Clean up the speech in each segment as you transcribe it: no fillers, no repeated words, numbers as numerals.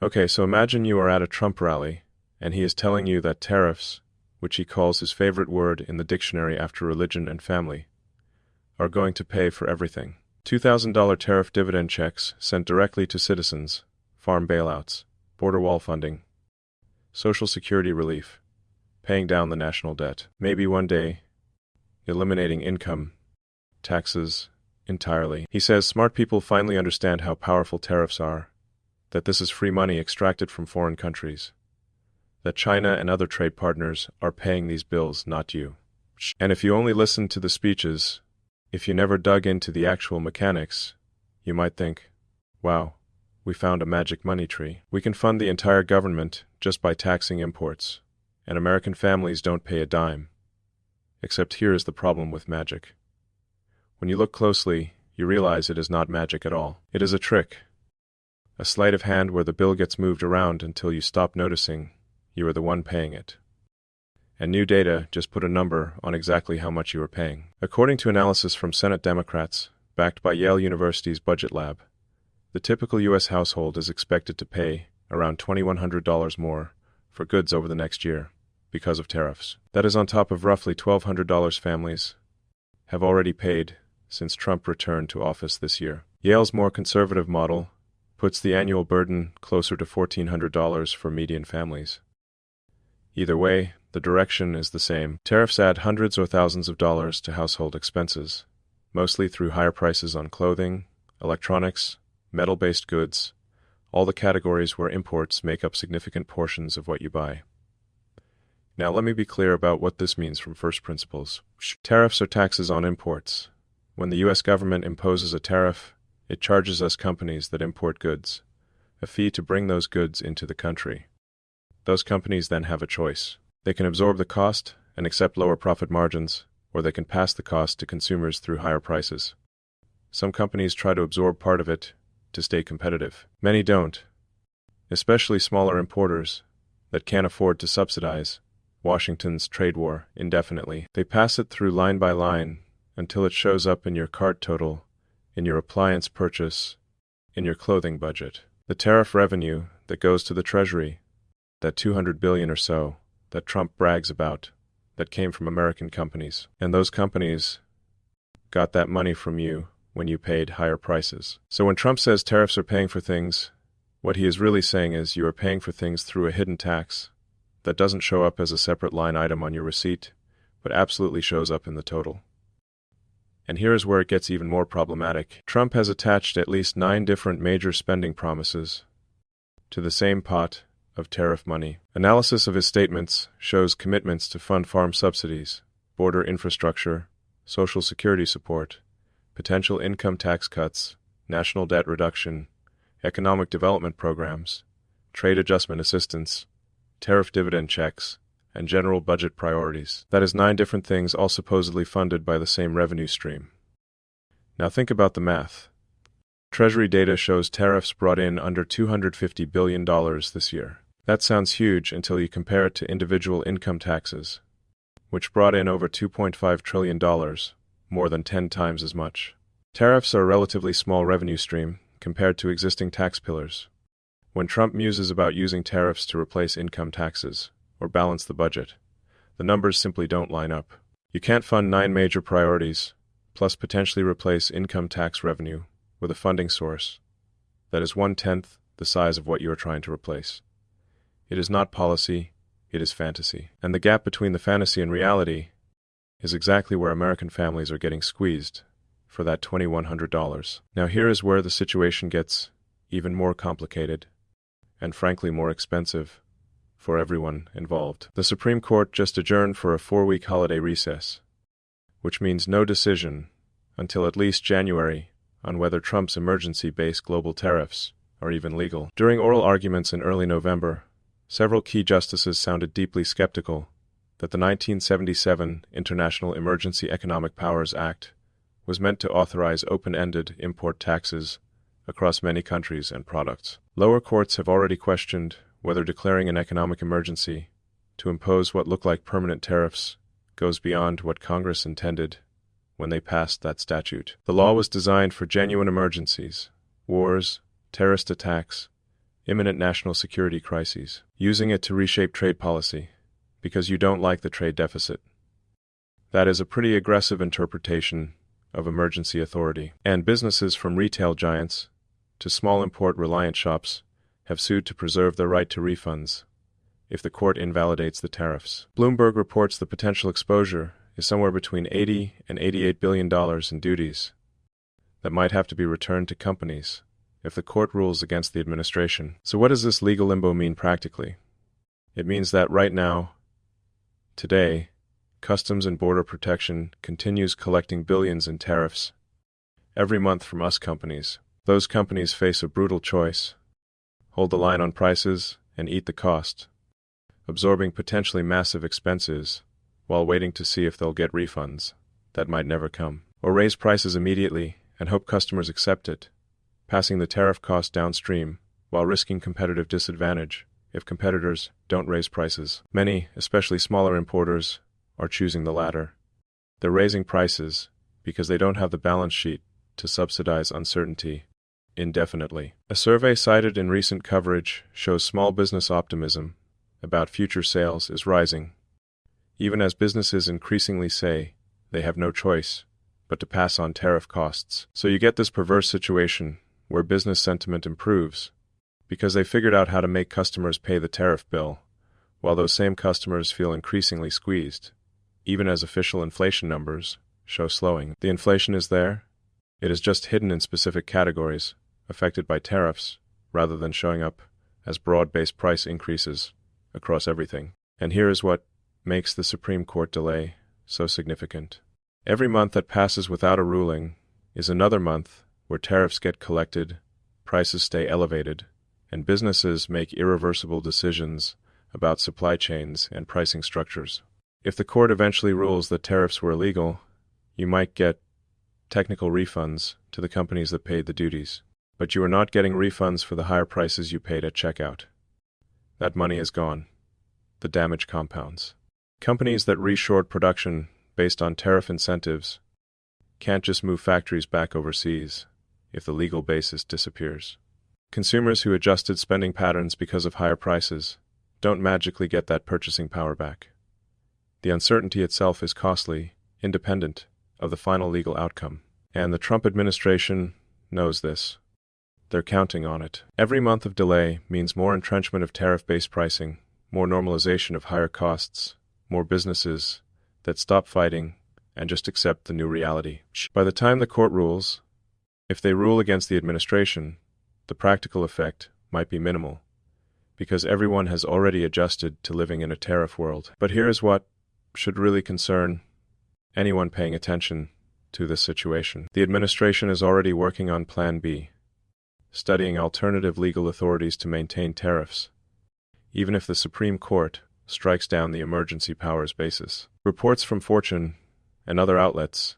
Okay, so imagine you are at a Trump rally, and he is telling you that tariffs, which he calls his favorite word in the dictionary after religion and family, are going to pay for everything. $2,000 tariff dividend checks sent directly to citizens, farm bailouts, border wall funding, Social Security relief, paying down the national debt. Maybe one day, eliminating income taxes entirely. He says smart people finally understand how powerful tariffs are, that this is free money extracted from foreign countries, that China and other trade partners are paying these bills, not you. And if you only listened to the speeches, if you never dug into the actual mechanics, you might think, wow, we found a magic money tree. We can fund the entire government just by taxing imports, and American families don't pay a dime. Except here is the problem with magic. When you look closely, you realize it is not magic at all. It is a trick. A sleight of hand where the bill gets moved around until you stop noticing you are the one paying it. And new data just put a number on exactly how much you are paying. According to analysis from Senate Democrats, backed by Yale University's Budget Lab, the typical U.S. household is expected to pay around $2,100 more for goods over the next year because of tariffs. That is on top of roughly $1,200 families have already paid since Trump returned to office this year. Yale's more conservative model puts the annual burden closer to $1,400 for median families. Either way, the direction is the same. Tariffs add hundreds or thousands of dollars to household expenses, mostly through higher prices on clothing, electronics, metal-based goods, all the categories where imports make up significant portions of what you buy. Now let me be clear about what this means from first principles. Tariffs are taxes on imports. When the U.S. government imposes a tariff, it charges us companies that import goods a fee to bring those goods into the country. Those companies then have a choice. They can absorb the cost and accept lower profit margins, or they can pass the cost to consumers through higher prices. Some companies try to absorb part of it to stay competitive. Many don't, especially smaller importers that can't afford to subsidize Washington's trade war indefinitely. They pass it through line by line until it shows up in your cart total, in your appliance purchase, in your clothing budget. The tariff revenue that goes to the Treasury, that $200 billion or so that Trump brags about, that came from American companies. And those companies got that money from you when you paid higher prices. So when Trump says tariffs are paying for things, what he is really saying is you are paying for things through a hidden tax that doesn't show up as a separate line item on your receipt, but absolutely shows up in the total. And here is where it gets even more problematic. Trump has attached at least 9 different major spending promises to the same pot of tariff money. Analysis of his statements shows commitments to fund farm subsidies, border infrastructure, Social Security support, potential income tax cuts, national debt reduction, economic development programs, trade adjustment assistance, tariff dividend checks, and general budget priorities. That is 9 different things all supposedly funded by the same revenue stream. Now think about the math. Treasury data shows tariffs brought in under $250 billion this year. That sounds huge until you compare it to individual income taxes, which brought in over $2.5 trillion, more than 10 times as much. Tariffs are a relatively small revenue stream compared to existing tax pillars. When Trump muses about using tariffs to replace income taxes or balance the budget, the numbers simply don't line up. You can't fund 9 major priorities, plus potentially replace income tax revenue with a funding source that is 1/10 the size of what you are trying to replace. It is not policy, it is fantasy. And the gap between the fantasy and reality is exactly where American families are getting squeezed for that $2,100. Now here is where the situation gets even more complicated and frankly more expensive for everyone involved. The Supreme Court just adjourned for a 4-week holiday recess, which means no decision until at least January on whether Trump's emergency-based global tariffs are even legal. During oral arguments in early November, several key justices sounded deeply skeptical that the 1977 International Emergency Economic Powers Act was meant to authorize open-ended import taxes across many countries and products. Lower courts have already questioned whether declaring an economic emergency to impose what look like permanent tariffs goes beyond what Congress intended when they passed that statute. The law was designed for genuine emergencies, wars, terrorist attacks, imminent national security crises, using it to reshape trade policy, because you don't like the trade deficit. That is a pretty aggressive interpretation of emergency authority. And businesses from retail giants to small import-reliant shops have sued to preserve their right to refunds if the court invalidates the tariffs. Bloomberg reports the potential exposure is somewhere between $80 and $88 billion in duties that might have to be returned to companies if the court rules against the administration. So what does this legal limbo mean practically? It means that right now, today, Customs and Border Protection continues collecting billions in tariffs every month from us companies. Those companies face a brutal choice: hold the line on prices and eat the cost, absorbing potentially massive expenses while waiting to see if they'll get refunds that might never come, or raise prices immediately and hope customers accept it, passing the tariff cost downstream while risking competitive disadvantage if competitors don't raise prices. Many, especially smaller importers, are choosing the latter. They're raising prices because they don't have the balance sheet to subsidize uncertainty indefinitely. A survey cited in recent coverage shows small business optimism about future sales is rising, even as businesses increasingly say they have no choice but to pass on tariff costs. So you get this perverse situation where business sentiment improves because they figured out how to make customers pay the tariff bill, while those same customers feel increasingly squeezed, even as official inflation numbers show slowing. The inflation is there. It is just hidden in specific categories affected by tariffs rather than showing up as broad-based price increases across everything. And here is what makes the Supreme Court delay so significant. Every month that passes without a ruling is another month where tariffs get collected, prices stay elevated, and businesses make irreversible decisions about supply chains and pricing structures. If the court eventually rules that tariffs were illegal, you might get technical refunds to the companies that paid the duties, but you are not getting refunds for the higher prices you paid at checkout. That money is gone. The damage compounds. Companies that reshort production based on tariff incentives can't just move factories back overseas if the legal basis disappears. Consumers who adjusted spending patterns because of higher prices don't magically get that purchasing power back. The uncertainty itself is costly, independent of the final legal outcome. And the Trump administration knows this. They're counting on it. Every month of delay means more entrenchment of tariff-based pricing, more normalization of higher costs, more businesses that stop fighting and just accept the new reality. By the time the court rules, if they rule against the administration, the practical effect might be minimal, because everyone has already adjusted to living in a tariff world. But here is what should really concern anyone paying attention to this situation. The administration is already working on Plan B, studying alternative legal authorities to maintain tariffs, even if the Supreme Court strikes down the emergency powers basis. Reports from Fortune and other outlets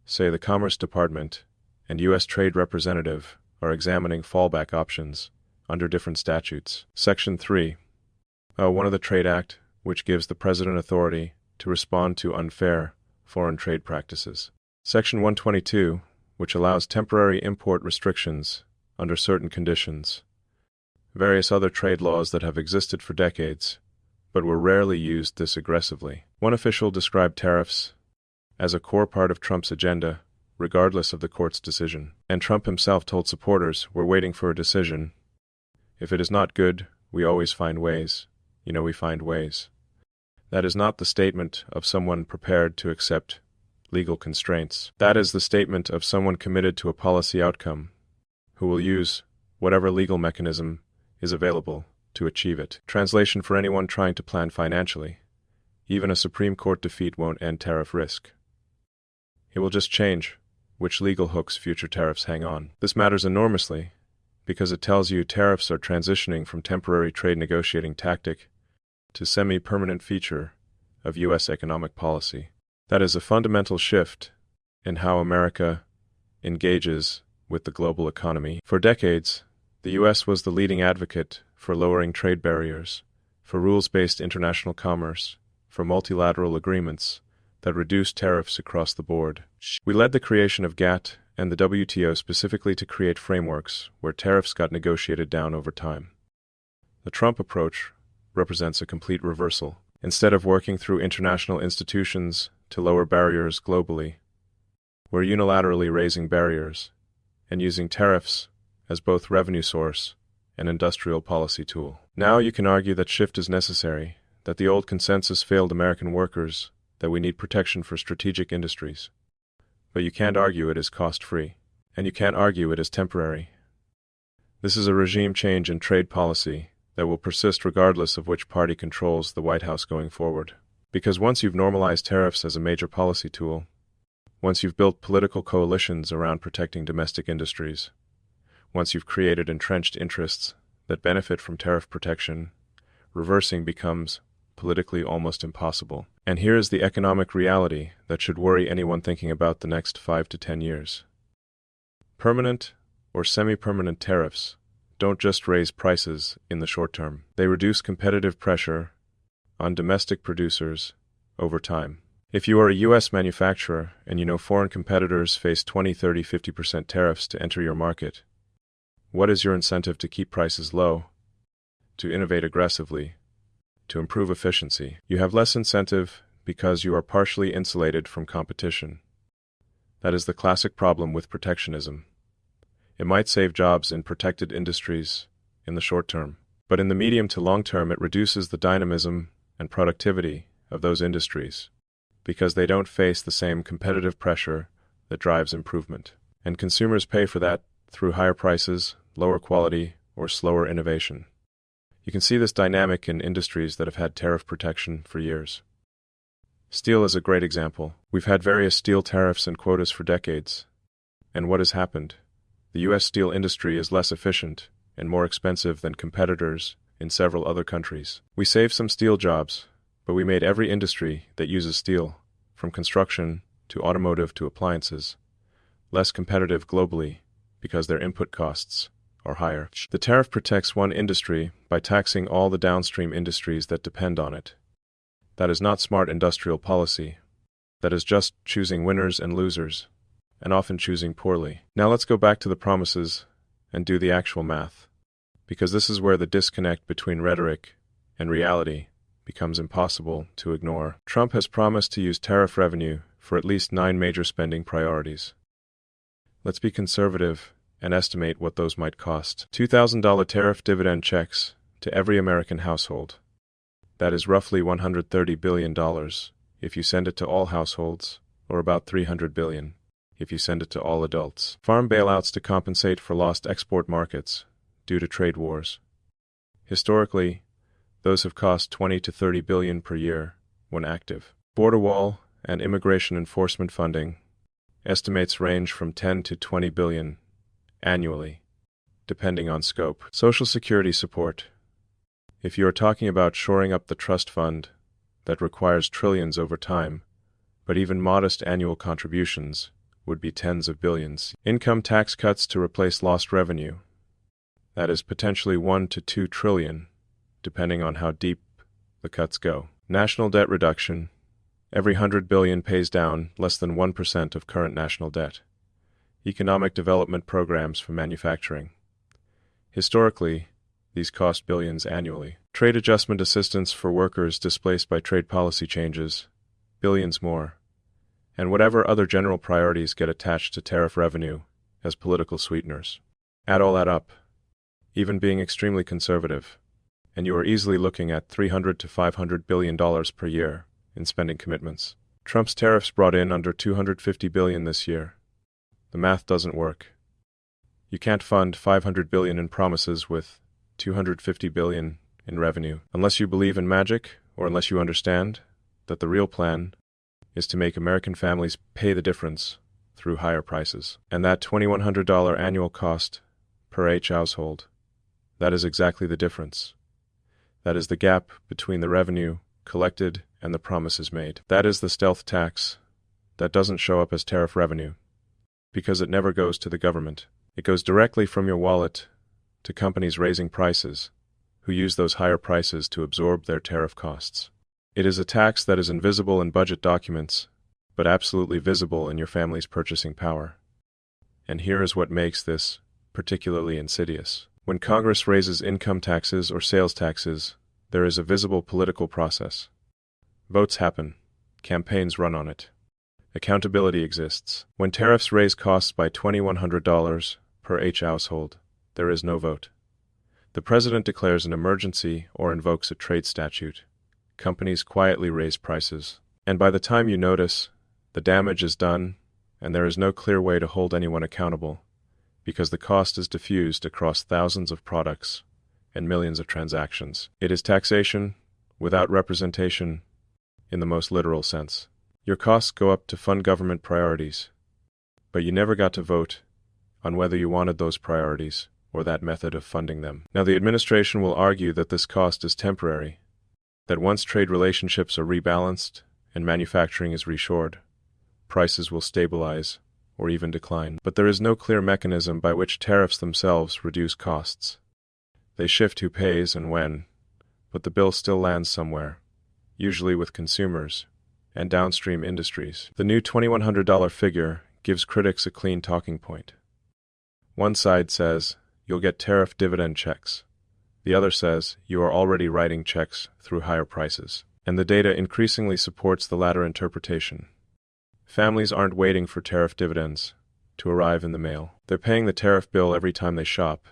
say the Commerce Department and U.S. Trade Representative are examining fallback options under different statutes. Section 3.1 of the Trade Act, which gives the President authority to respond to unfair foreign trade practices. Section 122, which allows temporary import restrictions under certain conditions. Various other trade laws that have existed for decades, but were rarely used this aggressively. One official described tariffs as a core part of Trump's agenda, regardless of the court's decision. And Trump himself told supporters, "We're waiting for a decision. If it is not good, we always find ways. We find ways." That is not the statement of someone prepared to accept legal constraints. That is the statement of someone committed to a policy outcome, who will use whatever legal mechanism is available to achieve it. Translation for anyone trying to plan financially: even a Supreme Court defeat won't end tariff risk. It will just change which legal hooks future tariffs hang on. This matters enormously because it tells you tariffs are transitioning from temporary trade negotiating tactic to semi-permanent feature of U.S. economic policy. That is a fundamental shift in how America engages with the global economy. For decades, the U.S. was the leading advocate for lowering trade barriers, for rules-based international commerce, for multilateral agreements that reduced tariffs across the board. We led the creation of GATT and the WTO specifically to create frameworks where tariffs got negotiated down over time. The Trump approach represents a complete reversal. Instead of working through international institutions to lower barriers globally, we're unilaterally raising barriers and using tariffs as both revenue source and industrial policy tool. Now you can argue that shift is necessary, that the old consensus failed American workers, that we need protection for strategic industries. But you can't argue it is cost-free, and you can't argue it is temporary. This is a regime change in trade policy that will persist regardless of which party controls the White House going forward. Because once you've normalized tariffs as a major policy tool, once you've built political coalitions around protecting domestic industries, once you've created entrenched interests that benefit from tariff protection, reversing becomes politically almost impossible. And here is the economic reality that should worry anyone thinking about the next 5 to 10 years. Permanent or semi-permanent tariffs don't just raise prices in the short term. They reduce competitive pressure on domestic producers over time. If you are a U.S. manufacturer and you know foreign competitors face 20, 30, 50% tariffs to enter your market, what is your incentive to keep prices low, to innovate aggressively, to improve efficiency? You have less incentive because you are partially insulated from competition. That is the classic problem with protectionism. It might save jobs in protected industries in the short term, but in the medium to long term it reduces the dynamism and productivity of those industries because they don't face the same competitive pressure that drives improvement. And consumers pay for that through higher prices, lower quality, or slower innovation. You can see this dynamic in industries that have had tariff protection for years. Steel is a great example. We've had various steel tariffs and quotas for decades. And what has happened? The U.S. steel industry is less efficient and more expensive than competitors in several other countries. We saved some steel jobs, but we made every industry that uses steel, from construction to automotive to appliances, less competitive globally because their input costs are higher. The tariff protects one industry by taxing all the downstream industries that depend on it. That is not smart industrial policy. That is just choosing winners and losers, and often choosing poorly. Now let's go back to the promises and do the actual math, because this is where the disconnect between rhetoric and reality becomes impossible to ignore. Trump has promised to use tariff revenue for at least 9 major spending priorities. Let's be conservative and estimate what those might cost. $2,000 tariff dividend checks to every American household. That is roughly $130 billion if you send it to all households, or about $300 billion if you send it to all adults. Farm bailouts to compensate for lost export markets due to trade wars. Historically, those have cost $20 to $30 billion per year when active. Border wall and immigration enforcement funding estimates range from $10 to $20 billion annually, depending on scope. Social Security support. If you are talking about shoring up the trust fund, that requires trillions over time, but even modest annual contributions would be tens of billions. Income tax cuts to replace lost revenue. That is potentially 1 to 2 trillion, depending on how deep the cuts go. National debt reduction. Every 100 billion pays down less than 1% of current national debt. Economic development programs for manufacturing. Historically, these cost billions annually. Trade adjustment assistance for workers displaced by trade policy changes, billions more. And whatever other general priorities get attached to tariff revenue as political sweeteners. Add all that up, even being extremely conservative, and you are easily looking at $300 to $500 billion per year in spending commitments. Trump's tariffs brought in under $250 billion this year. The math doesn't work. You can't fund $500 billion in promises with $250 billion in revenue, unless you believe in magic or unless you understand that the real plan is to make American families pay the difference through higher prices. And that $2,100 annual cost per each household, that is exactly the difference. That is the gap between the revenue collected and the promises made. That is the stealth tax that doesn't show up as tariff revenue, because it never goes to the government. It goes directly from your wallet to companies raising prices, who use those higher prices to absorb their tariff costs. It is a tax that is invisible in budget documents, but absolutely visible in your family's purchasing power. And here is what makes this particularly insidious. When Congress raises income taxes or sales taxes, there is a visible political process. Votes happen. Campaigns run on it. Accountability exists. When tariffs raise costs by $2,100 per each household, there is no vote. The president declares an emergency or invokes a trade statute. Companies quietly raise prices. And by the time you notice, the damage is done, and there is no clear way to hold anyone accountable, because the cost is diffused across thousands of products and millions of transactions. It is taxation without representation in the most literal sense. Your costs go up to fund government priorities, but you never got to vote on whether you wanted those priorities or that method of funding them. Now, the administration will argue that this cost is temporary, that once trade relationships are rebalanced and manufacturing is reshored, prices will stabilize or even decline. But there is no clear mechanism by which tariffs themselves reduce costs. They shift who pays and when, but the bill still lands somewhere, usually with consumers and downstream industries. The new $2,100 figure gives critics a clean talking point. One side says, you'll get tariff dividend checks. The other says, you are already writing checks through higher prices. And the data increasingly supports the latter interpretation. Families aren't waiting for tariff dividends to arrive in the mail. They're paying the tariff bill every time they shop,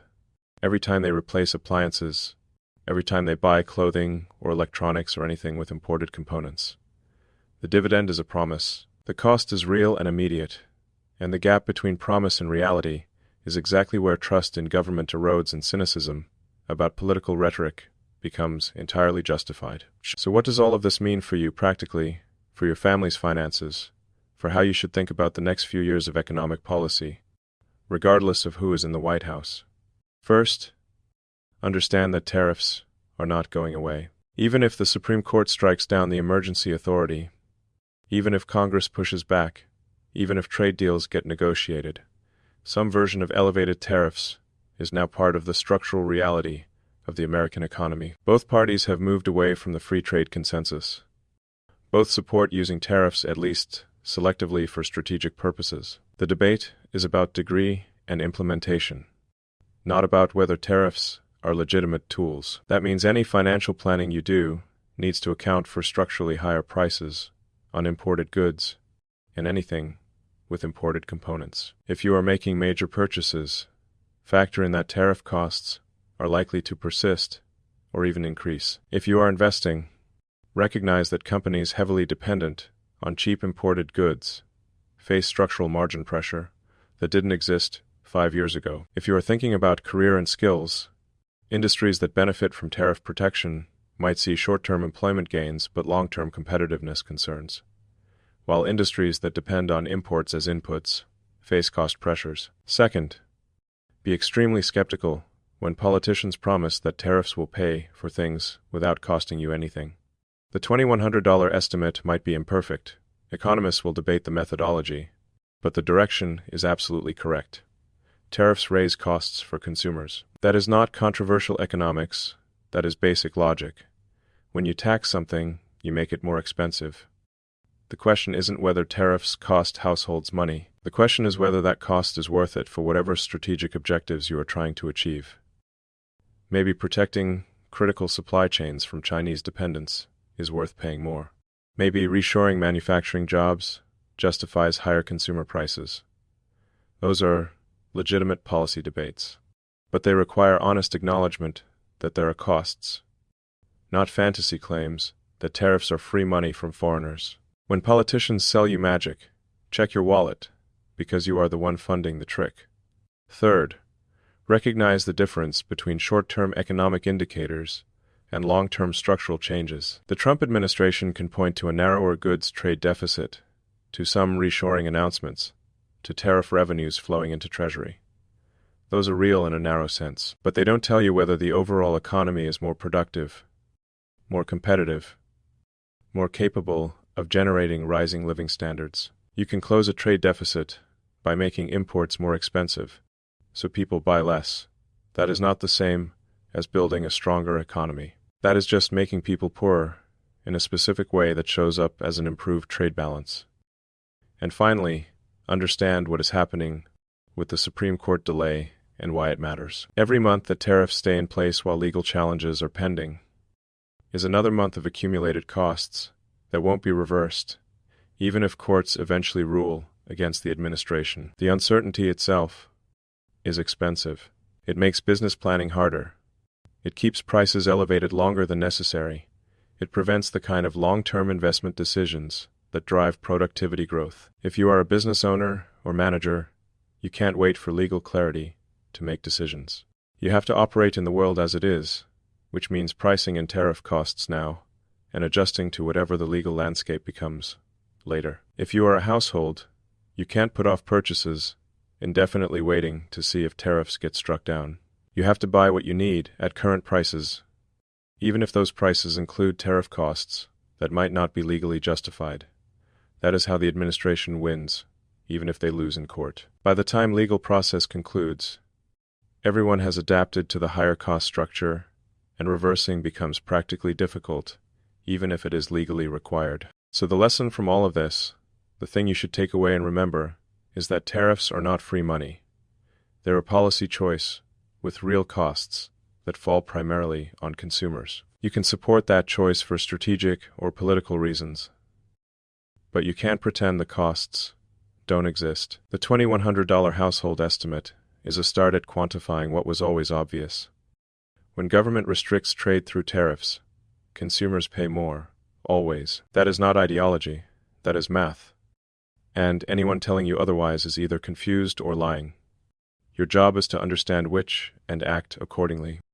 every time they replace appliances, every time they buy clothing or electronics or anything with imported components. The dividend is a promise. The cost is real and immediate, and the gap between promise and reality is exactly where trust in government erodes and cynicism about political rhetoric becomes entirely justified. So what does all of this mean for you practically, for your family's finances, for how you should think about the next few years of economic policy, regardless of who is in the White House? First, understand that tariffs are not going away. Even if the Supreme Court strikes down the emergency authority, even if Congress pushes back, even if trade deals get negotiated, some version of elevated tariffs is now part of the structural reality of the American economy. Both parties have moved away from the free trade consensus. Both support using tariffs at least selectively for strategic purposes. The debate is about degree and implementation, not about whether tariffs are legitimate tools. That means any financial planning you do needs to account for structurally higher prices on imported goods and anything with imported components. If you are making major purchases, factor in that tariff costs are likely to persist or even increase. If you are investing, recognize that companies heavily dependent on cheap imported goods face structural margin pressure that didn't exist 5 years ago. If you are thinking about career and skills, industries that benefit from tariff protection might see short-term employment gains but long-term competitiveness concerns, while industries that depend on imports as inputs face cost pressures. Second, be extremely skeptical when politicians promise that tariffs will pay for things without costing you anything. The $2,100 estimate might be imperfect. Economists will debate the methodology, but the direction is absolutely correct. Tariffs raise costs for consumers. That is not controversial economics, that is basic logic. When you tax something, you make it more expensive. The question isn't whether tariffs cost households money. The question is whether that cost is worth it for whatever strategic objectives you are trying to achieve. Maybe protecting critical supply chains from Chinese dependence is worth paying more. Maybe reshoring manufacturing jobs justifies higher consumer prices. Those are legitimate policy debates, but they require honest acknowledgement that there are costs, not fantasy claims that tariffs are free money from foreigners. When politicians sell you magic, check your wallet, because you are the one funding the trick. Third, recognize the difference between short-term economic indicators and long-term structural changes. The Trump administration can point to a narrower goods trade deficit, to some reshoring announcements, to tariff revenues flowing into Treasury. Those are real in a narrow sense, but they don't tell you whether the overall economy is more productive, more competitive, more capable of generating rising living standards. You can close a trade deficit by making imports more expensive, so people buy less. That is not the same as building a stronger economy. That is just making people poorer in a specific way that shows up as an improved trade balance. And finally, understand what is happening with the Supreme Court delay and why it matters. Every month that tariffs stay in place while legal challenges are pending is another month of accumulated costs that won't be reversed, even if courts eventually rule against the administration. The uncertainty itself is expensive. It makes business planning harder. It keeps prices elevated longer than necessary. It prevents the kind of long-term investment decisions that drive productivity growth. If you are a business owner or manager, you can't wait for legal clarity to make decisions. You have to operate in the world as it is, which means pricing in tariff costs now and adjusting to whatever the legal landscape becomes later. If you are a household, you can't put off purchases, indefinitely waiting to see if tariffs get struck down. You have to buy what you need at current prices, even if those prices include tariff costs that might not be legally justified. That is how the administration wins, even if they lose in court. By the time legal process concludes, everyone has adapted to the higher cost structure, and reversing becomes practically difficult, even if it is legally required. So the lesson from all of this, the thing you should take away and remember, is that tariffs are not free money. They're a policy choice with real costs that fall primarily on consumers. You can support that choice for strategic or political reasons, but you can't pretend the costs don't exist. The $2,100 household estimate is a start at quantifying what was always obvious. When government restricts trade through tariffs, consumers pay more, always. That is not ideology, that is math. And anyone telling you otherwise is either confused or lying. Your job is to understand which and act accordingly.